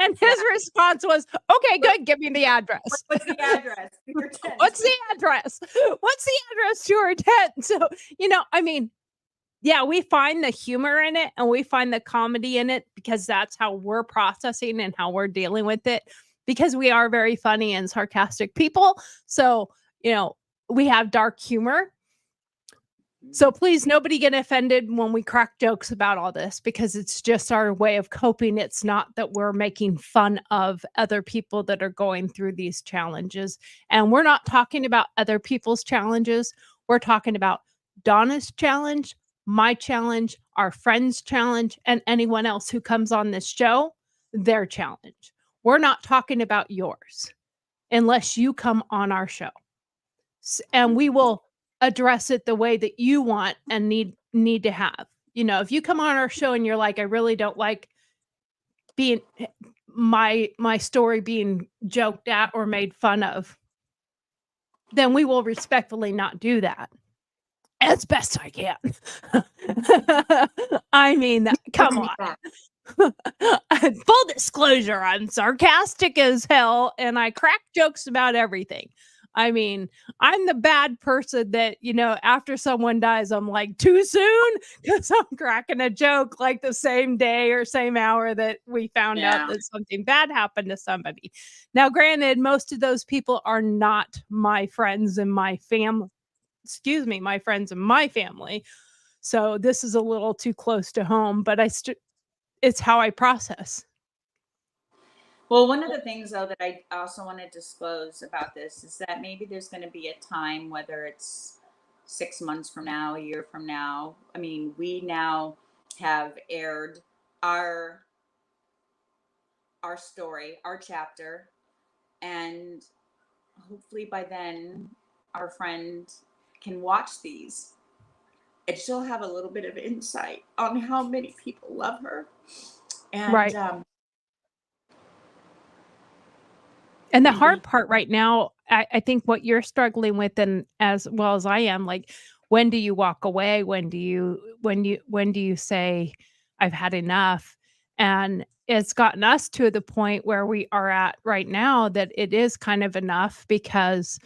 And his response was, okay, good. Give me the address. What's the address to your tent? What's the address? What's the address to her tent? So, I mean, yeah, we find the humor in it and we find the comedy in it because that's how we're processing and how we're dealing with it, because we are very funny and sarcastic people. So, we have dark humor. So please, nobody get offended when we crack jokes about all this, because it's just our way of coping. It's not that we're making fun of other people that are going through these challenges. And we're not talking about other people's challenges. We're talking about Donna's challenge, my challenge, our friend's challenge, and anyone else who comes on this show, their challenge. We're not talking about yours unless you come on our show. And we will address it the way that you want and need to have. If you come on our show and you're like, I really don't like being my story being joked at or made fun of, then we will respectfully not do that as best I can. I mean, come on. Full disclosure, I'm sarcastic as hell and I crack jokes about everything. I mean, I'm the bad person that, after someone dies, I'm like, too soon? Because I'm cracking a joke like the same day or same hour that we found out that something bad happened to somebody. Now, granted, most of those people are not my friends and my family. Excuse me, my friends and my family. So this is a little too close to home, but it's how I process. Well, one of the things, though, that I also want to disclose about this is that maybe there's going to be a time, whether it's 6 months from now, a year from now. I mean, we now have aired our story, our chapter, and hopefully by then our friend can watch these and she'll have a little bit of insight on how many people love her. And right. And the hard part right now, I think what you're struggling with, and as well as I am, like, when do you walk away? When do you say, I've had enough? And it's gotten us to the point where we are at right now that it is kind of enough, because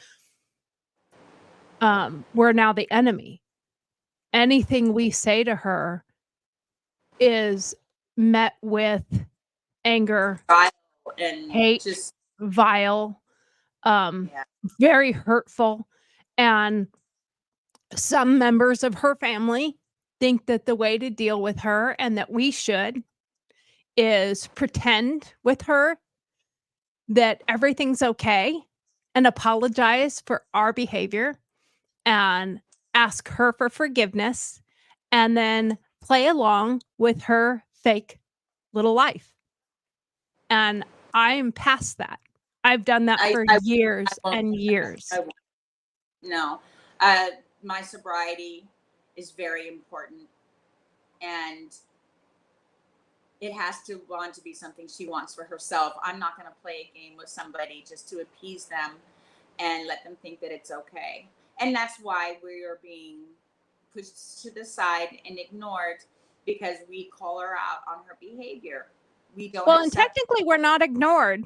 we're now the enemy. Anything we say to her is met with anger, and hate, just vile, very hurtful. And some members of her family think that the way to deal with her, and that we should, is pretend with her that everything's okay and apologize for our behavior and ask her for forgiveness and then play along with her fake little life. And I'm past that. I've done that for years and years. No, my sobriety is very important, and it has to want to be something she wants for herself. I'm not going to play a game with somebody just to appease them and let them think that it's okay. And that's why we are being pushed to the side and ignored, because we call her out on her behavior. We don't. Well, and technically we're not ignored.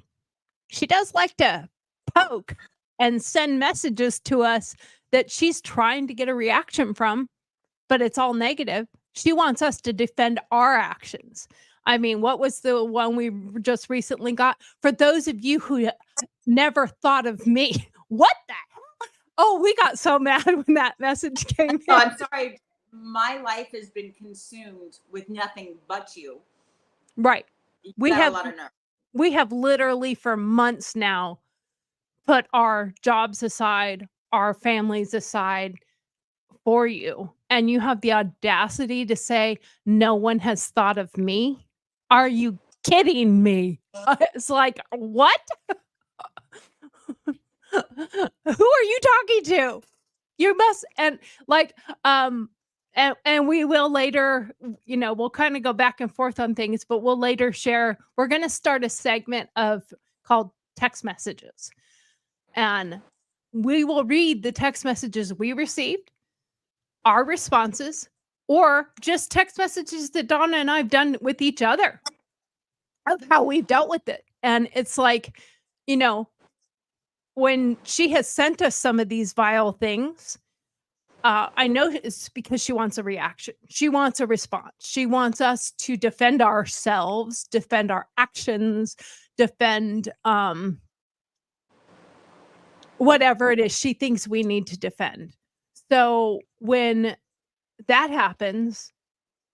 She does like to poke and send messages to us that she's trying to get a reaction from, but it's all negative. She wants us to defend our actions. I mean, what was the one we just recently got? For those of you who never thought of me, what the hell? Oh, we got so mad when that message came in. I'm sorry. My life has been consumed with nothing but you. Right. We have a lot of nerve. We have literally for months now put our jobs aside, our families aside for you. And you have the audacity to say, no one has thought of me? Are you kidding me? It's like, what? Who are you talking to? You must, and like, and we will later, we'll kind of go back and forth on things, but we'll later share. We're going to start a segment called text messages. And we will read the text messages we received, our responses, or just text messages that Donna and I've done with each other of how we've dealt with it. And it's like, you know, when she has sent us some of these vile things, I know it's because she wants a reaction. She wants a response. She wants us to defend ourselves, defend our actions, defend whatever it is she thinks we need to defend. So when that happens,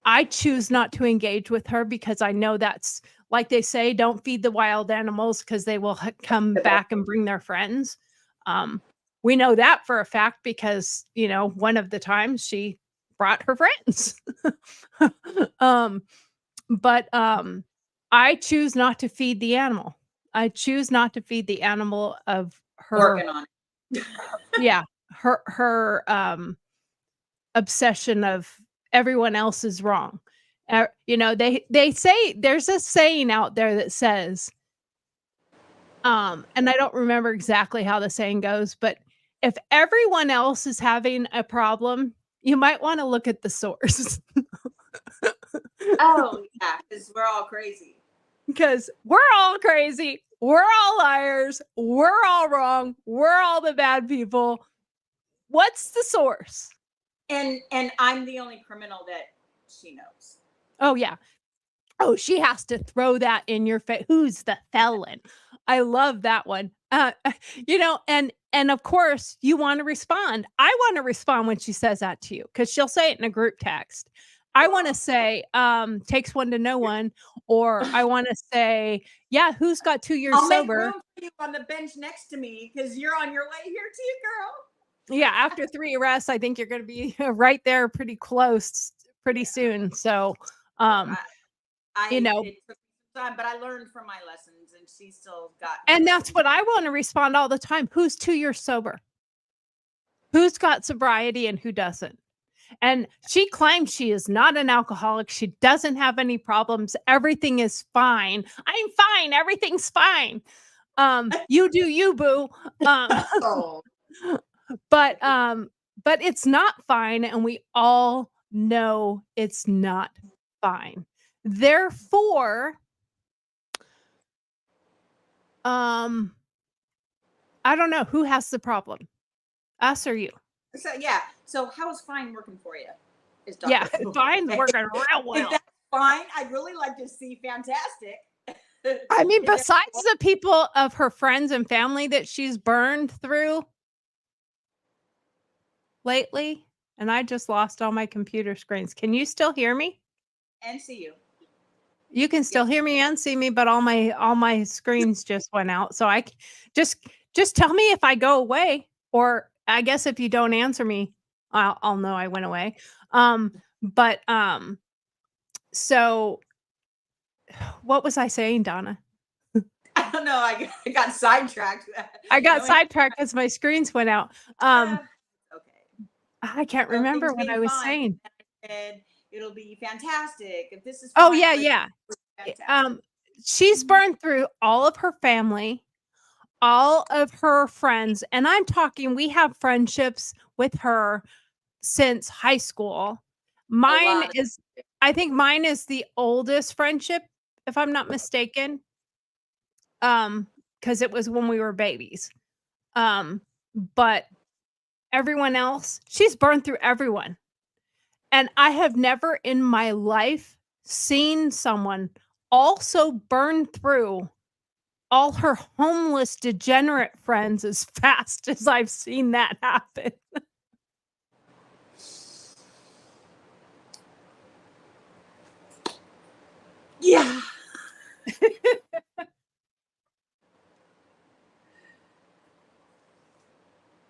I choose not to engage with her because I know that's like they say, don't feed the wild animals because they will come back and bring their friends. We know that for a fact because, you know, one of the times she brought her friends. um, but I choose not to feed the animal. I choose not to feed the animal of her. Working on it. Yeah, her obsession of everyone else is wrong. You know, they say there's a saying out there that says, and I don't remember exactly how the saying goes, but if everyone else is having a problem, you might want to look at the source. Oh yeah, because we're all crazy. Because we're all crazy, we're all liars, we're all wrong, we're all the bad people. What's the source? And I'm the only criminal that she knows. Oh yeah. Oh, she has to throw that in your face. Who's the felon? I love that one. You know, and of course you want to respond. I want to respond when she says that to you because she'll say it in a group text. I want to say, takes one to know one, or I want to say, yeah, who's got 2 years I'll make sober? room for you on the bench next to me because you're on your way here too, girl. Yeah, after 3 arrests, I think you're going to be right there pretty close pretty soon. So, you know, it took some time, but I learned from my lessons, and she still got. and that's what I want to respond all the time. Who's 2 years sober? Who's got sobriety and who doesn't? And she claims she is not an alcoholic. She doesn't have any problems. Everything is fine. I'm fine. Everything's fine. You do you, boo. Oh. But it's not fine, and we all know it's not fine. Therefore, I don't know who has the problem, us or you. So yeah. So how's fine working for you? Is Yeah, Dr. fine's working real If well. that's fine, I'd really like to see fantastic. I mean, Is that- besides the people of her friends and family that she's burned through lately, and I just lost all my computer screens. Can you still hear me? and see you. You can still hear me and see me, but all my screens just went out. So just tell me if I go away, or I guess if you don't answer me, I'll know I went away. But so what was I saying, Donna? I don't know. I got sidetracked. I got Knowing- sidetracked because my screens went out. Okay. I can't Well, remember things what being I was fine. saying. I said it'll be fantastic if this is. Oh fine, yeah, everything yeah. will be fantastic. She's burned through all of her family, all of her friends, and I'm talking, we have friendships with her since high school. Mine lot. is, I think mine is the oldest friendship, if I'm not mistaken. Because it was when we were babies. But everyone else, she's burned through everyone. And I have never in my life seen someone also burn through all her homeless degenerate friends as fast as I've seen that happen. Yeah.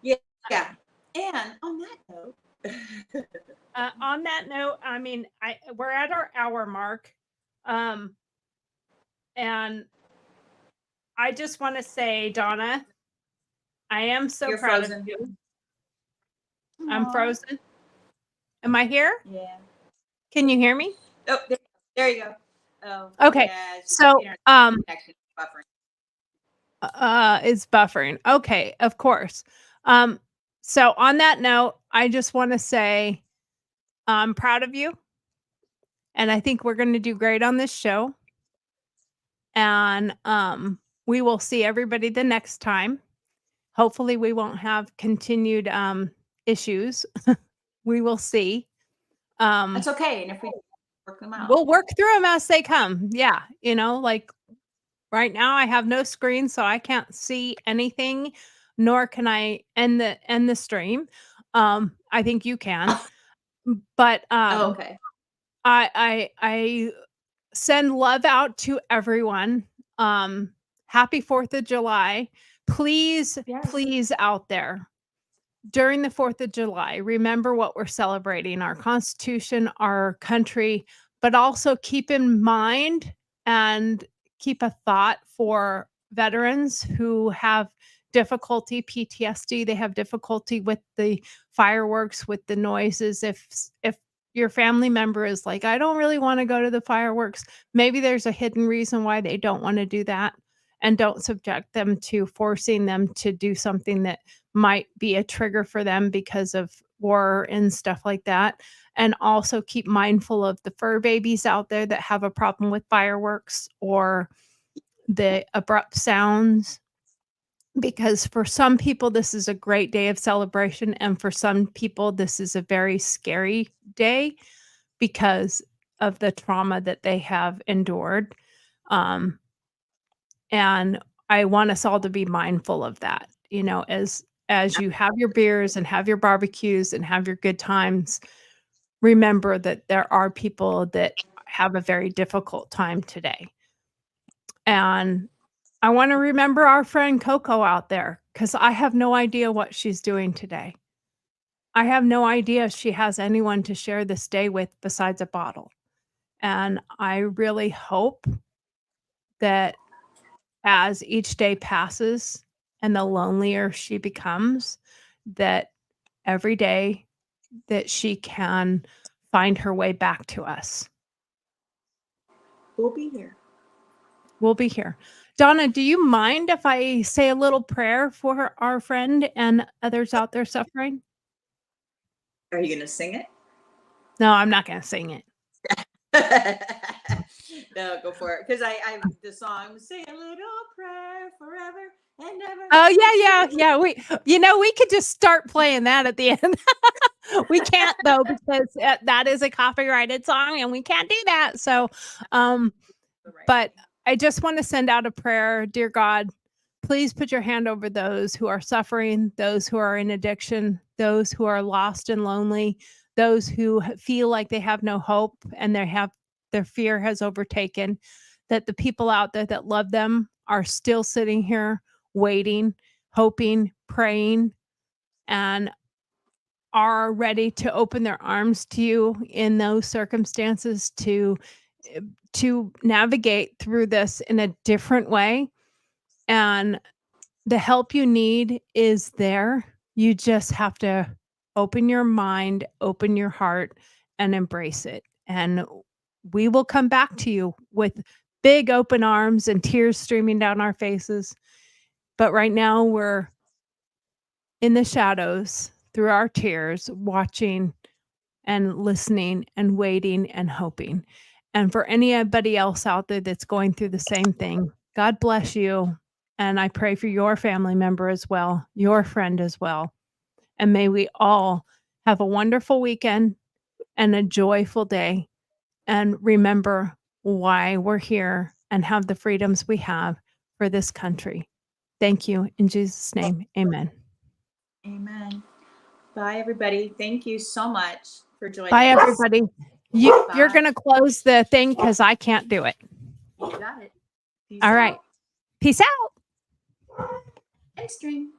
Yeah. And on that note, On that note, I mean, we're at our hour mark. And I just want to say, Donna, I am so you're proud frozen. of you. I'm frozen. Am I here? Yeah. Can you hear me? Oh, there you go. Oh. Okay. Yeah, it's just So, internet connection buffering. it's buffering. Okay, of course. So on that note, I just want to say I'm proud of you. And I think we're going to do great on this show. And we will see everybody the next time. Hopefully we won't have continued issues. We will see. That's okay. And if we work them out. We'll work through them as they come. Yeah. Like right now I have no screen, so I can't see anything, nor can I end the stream. I think you can. But Oh, okay. I send love out to everyone. Happy 4th of July. Please, Yes. please out there during the 4th of July, remember what we're celebrating, our Constitution, our country, but also keep in mind and keep a thought for veterans who have difficulty, PTSD. They have difficulty with the fireworks, with the noises. If your family member is like, I don't really want to go to the fireworks, maybe there's a hidden reason why they don't want to do that. And don't subject them to forcing them to do something that might be a trigger for them because of war and stuff like that. And also keep mindful of the fur babies out there that have a problem with fireworks or the abrupt sounds. Because for some people, this is a great day of celebration. And for some people, this is a very scary day because of the trauma that they have endured. And I want us all to be mindful of that, as you have your beers and have your barbecues and have your good times, remember that there are people that have a very difficult time today. And I want to remember our friend Coco out there because I have no idea what she's doing today. I have no idea if she has anyone to share this day with besides a bottle. And I really hope that as each day passes and the lonelier she becomes, that every day that she can find her way back to us. We'll be here. We'll be here. Donna, do you mind if I say a little prayer for our friend and others out there suffering? Are you going to sing it? No, I'm not going to sing it. No, go for it. Because I the song "Say a Little Prayer Forever and Never." Oh yeah. We could just start playing that at the end. We can't though because that is a copyrighted song and we can't do that. So, but I just want to send out a prayer, dear God. Please put your hand over those who are suffering, those who are in addiction, those who are lost and lonely, those who feel like they have no hope and their fear has overtaken, that the people out there that love them are still sitting here waiting, hoping, praying, and are ready to open their arms to you in those circumstances to navigate through this in a different way. And the help you need is there. You just have to open your mind, open your heart, and embrace it. And we will come back to you with big open arms and tears streaming down our faces. But right now we're in the shadows through our tears, watching and listening and waiting and hoping. And for anybody else out there that's going through the same thing, God bless you. And I pray for your family member as well, your friend as well. And may we all have a wonderful weekend and a joyful day. And remember why we're here and have the freedoms we have for this country. Thank you. In Jesus' name, amen. Amen. Bye, everybody. Thank you so much for joining Bye, us. everybody. You're going to close the thing because I can't do it. You got it. Peace All right. out. Peace out. End stream.